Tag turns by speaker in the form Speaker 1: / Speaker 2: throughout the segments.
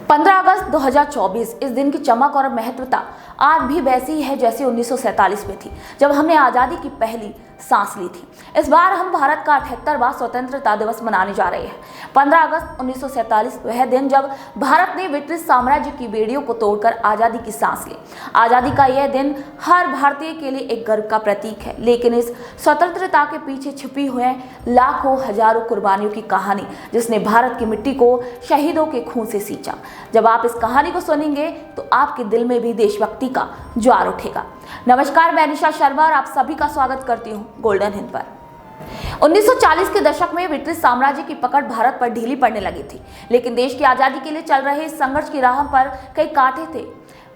Speaker 1: 15 अगस्त 2024 इस दिन की चमक और महत्वता आज भी वैसी ही है जैसे 1947 में थी, जब हमने आज़ादी की पहली सांस ली थी। इस बार हम भारत का 78वां स्वतंत्रता दिवस मनाने जा रहे हैं। 15 अगस्त 1947 वह दिन जब भारत ने ब्रिटिश साम्राज्य की बेड़ियों को तोड़कर आज़ादी की सांस ली। आज़ादी का यह दिन हर भारतीय के लिए एक गर्व का प्रतीक है, लेकिन इस स्वतंत्रता के पीछे छिपी हुई लाखों हजारों कुर्बानियों की कहानी, जिसने भारत की मिट्टी को शहीदों के खून से सींचा। जब आप इस कहानी को सुनेंगे तो आपके दिल में भी देशभक्ति का ज्वार उठेगा। नमस्कार, मैं निशा शर्मा और आप सभी का स्वागत करती हूँ गोल्डन हिंद पर। 1940 के दशक में ब्रिटिश साम्राज्य की पकड़ भारत पर ढीली पड़ने लगी थी, लेकिन देश की आजादी के लिए चल रहे इस संघर्ष की राह पर कई कांटे थे।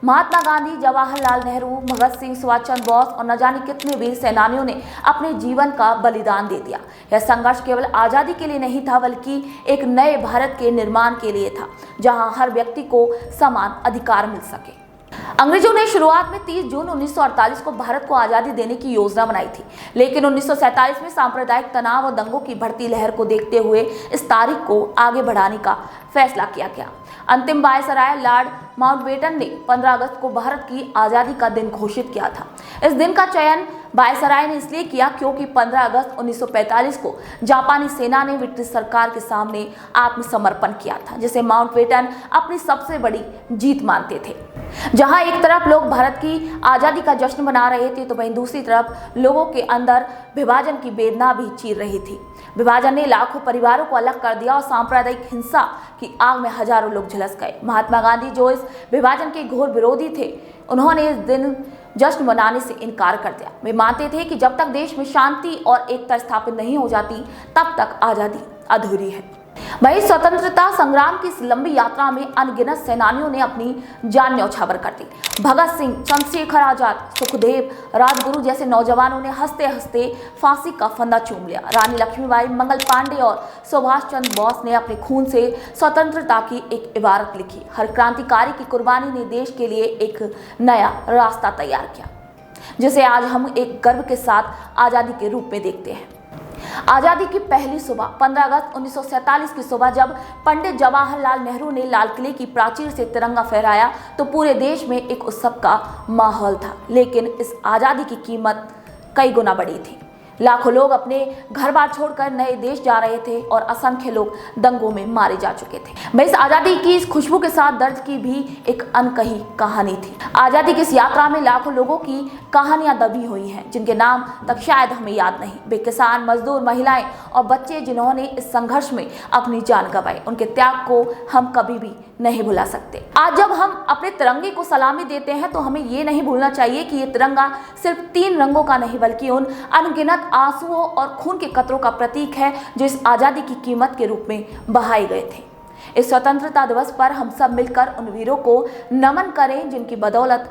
Speaker 1: महात्मा गांधी, जवाहरलाल नेहरू, भगत सिंह, सुभाष चंद्र बोस और न जाने कितने वीर सेनानियों ने अपने जीवन का बलिदान दे दिया। यह संघर्ष केवल आज़ादी के लिए नहीं था, बल्कि एक नए भारत के निर्माण के लिए था, जहां हर व्यक्ति को समान अधिकार मिल सके। अंग्रेजों ने शुरुआत में 30 जून 1948 को भारत को आज़ादी देने की योजना बनाई थी, लेकिन 1947 में सांप्रदायिक तनाव और दंगों की बढ़ती लहर को देखते हुए इस तारीख को आगे बढ़ाने का फैसला किया गया। अंतिम वायसराय लॉर्ड माउंटबेटन ने 15 अगस्त को भारत की आज़ादी का दिन घोषित किया था। इस दिन का चयन वायसराय ने इसलिए किया क्योंकि 15 अगस्त 1945 को जापानी सेना ने ब्रिटिश सरकार के सामने आत्मसमर्पण किया था, जिसे माउंटबेटन अपनी सबसे बड़ी जीत मानते थे। जहां एक तरफ लोग भारत की आज़ादी का जश्न मना रहे थे, तो वहीं दूसरी तरफ लोगों के अंदर विभाजन की वेदना भी चीर रही थी। विभाजन ने लाखों परिवारों को अलग कर दिया और सांप्रदायिक हिंसा की आग में हजारों लोग झुलस गए। महात्मा गांधी, जो इस विभाजन के घोर विरोधी थे, उन्होंने इस दिन जश्न मनाने से इनकार कर दिया। वे मानते थे कि जब तक देश में शांति और एकता स्थापित नहीं हो जाती, तब तक आज़ादी अधूरी है। वही स्वतंत्रता संग्राम की इस लंबी यात्रा में अनगिनत सेनानियों ने अपनी जान न्यौछावर कर दी। भगत सिंह, चंद्रशेखर आजाद, सुखदेव, राजगुरु जैसे नौजवानों ने हंसते हंसते फांसी का फंदा चूम लिया। रानी लक्ष्मीबाई, मंगल पांडे और सुभाष चंद्र बोस ने अपने खून से स्वतंत्रता की एक इबारत लिखी। हर क्रांतिकारी की कुर्बानी ने देश के लिए एक नया रास्ता तैयार किया, जिसे आज हम एक गर्व के साथ आज़ादी के रूप में देखते हैं। आज़ादी की पहली सुबह 15 अगस्त 1947 की सुबह, जब पंडित जवाहरलाल नेहरू ने लाल किले की प्राचीर से तिरंगा फहराया, तो पूरे देश में एक उत्सव का माहौल था। लेकिन इस आज़ादी की कीमत कई गुना बड़ी थी। लाखों लोग अपने घर बार छोड़कर नए देश जा रहे थे और असंख्य लोग दंगों में मारे जा चुके थे। मैं इस आज़ादी की इस खुशबू के साथ दर्द की भी एक अनकही कहानी थी। आज़ादी की इस यात्रा में लाखों लोगों की कहानियां दबी हुई हैं, जिनके नाम तक शायद हमें याद नहीं। वे किसान, मजदूर, महिलाएं और बच्चे, जिन्होंने इस संघर्ष में अपनी जान गंवाई, उनके त्याग को हम कभी भी नहीं भुला सकते। आज जब हम अपने तिरंगे को सलामी देते हैं, तो हमें ये नहीं भूलना चाहिए कि ये तिरंगा सिर्फ 3 रंगों का नहीं, बल्कि उन अनगिनत आंसुओं और खून के कतरों का प्रतीक है, जो इस आज़ादी की कीमत के रूप में बहाए गए थे। इस स्वतंत्रता दिवस पर हम सब मिलकर उन वीरों को नमन करें, जिनकी बदौलत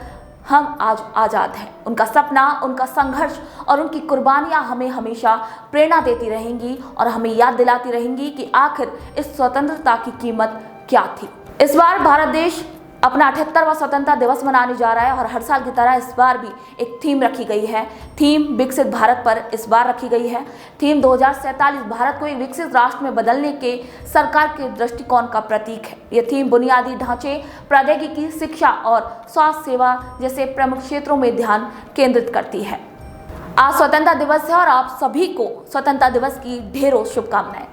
Speaker 1: हम आज आज़ाद हैं। उनका सपना, उनका संघर्ष और उनकी कुर्बानियां हमें हमेशा प्रेरणा देती रहेंगी और हमें याद दिलाती रहेंगी कि आखिर इस स्वतंत्रता की कीमत क्या थी। इस बार भारत देश अपना 78वां स्वतंत्रता दिवस मनाने जा रहा है और हर साल की तरह इस बार भी एक थीम रखी गई है। थीम विकसित भारत पर इस बार रखी गई है। थीम 2047 भारत को एक विकसित राष्ट्र में बदलने के सरकार के दृष्टिकोण का प्रतीक है। यह थीम बुनियादी ढांचे, प्रौद्योगिकी, शिक्षा और स्वास्थ्य सेवा जैसे प्रमुख क्षेत्रों में ध्यान केंद्रित करती है। आज स्वतंत्रता दिवस है और आप सभी को स्वतंत्रता दिवस की ढेरों शुभकामनाएं।